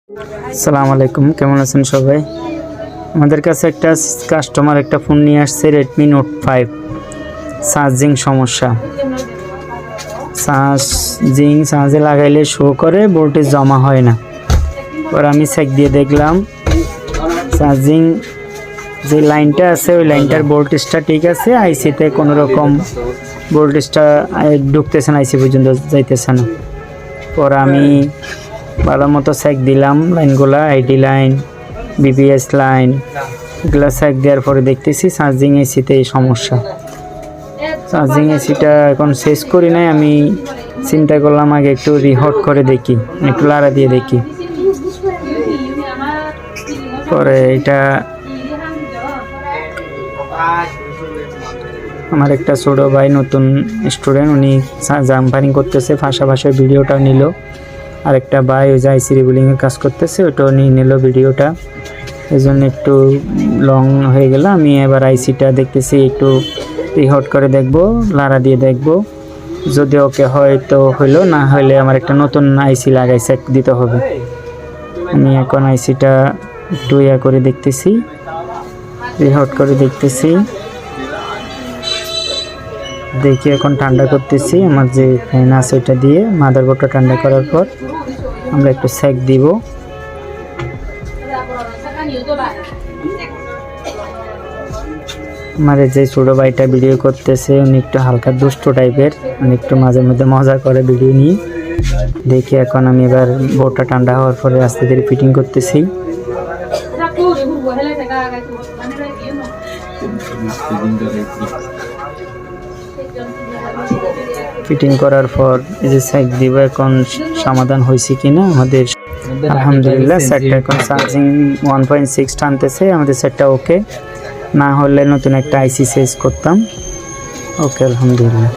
আসসালামু আলাইকুম, কেমন আছেন সবাই? আমাদের কাছে একটা কাস্টমার একটা ফোন নিয়ে আসছে, রেডমি নোট 5। চার্জিং সমস্যা, চার্জে লাগাইলে শো করে, ভোল্টেজ জমা হয় না। পর আমি চেক দিয়ে দেখলাম চার্জিং যে লাইনটা আছে ওই লাইনটার ভোল্টেজটা ঠিক আছে, আইসিতে কোনো রকম ভোল্টেজটা ঢুকতেছে না, আইসি পর্যন্ত যাইতেছে না। পর আমি ভালো মতো চেক দিলাম লাইনগুলা, আইডি লাইন, বিপিএস লাইন, এগুলো চেক দেওয়ার পরে দেখতেছি চার্জিং এসিতে এই সমস্যা। চার্জিং এসিটা এখন শেষ করি নাই, আমি চিন্তা করলাম আগে একটু রিহট করে দেখি, একটু লাড়া দিয়ে দেখি। পরে এটা আমার একটা ছোটো ভাই, নতুন স্টুডেন্ট, উনি জাম্পারিং করতেছে, পাশাপাশি ভিডিওটা নিল। আরেকটা ভাই ওই যে আইসি রিবিলিংয়ের কাজ করতেছে, ওটাও নিয়ে নিল ভিডিওটা, এই জন্য একটু লং হয়ে গেল। আমি এবার আইসিটা দেখতেছি, একটু রিহট করে দেখবো, লাড়া দিয়ে দেখবো, যদি ওকে হয় তো হইলো, না হলে আমার একটা নতুন আইসি লাগাই চেক দিতে হবে। আমি এখন আইসিটা একটু করে দেখতেছি, রিহট করে দেখতেছি, দেখি এখন ঠান্ডা করতেছি। আমার যে ফ্যান আছে ওটা দিয়ে মাদারবোর্ডটা ঠান্ডা করার পর আমরা একটু চেক দিব। আমার যে ছোটো ভাইটা ভিডিও করতেছে, উনি একটু হালকা দুষ্ট টাইপের, উনি একটু মাঝে মধ্যে মজা করে ভিডিও নিয়ে। দেখি এখন আমি এবার বোর্ডটা ঠান্ডা হওয়ার পরে আস্তে ধীরে ফিটিং করতেছি। ফিটিং করার পর এই যে চেক দিব এখন সমাধান হয়েছে কিনা আমাদের। আলহামদুলিল্লাহ, সেটটা এখন চার্জিং 1.6 টানতেছে, আমাদের সেটটা ওকে। না হলে নতুন একটা আইসি চেঞ্জ করতাম। ওকে, আলহামদুলিল্লাহ।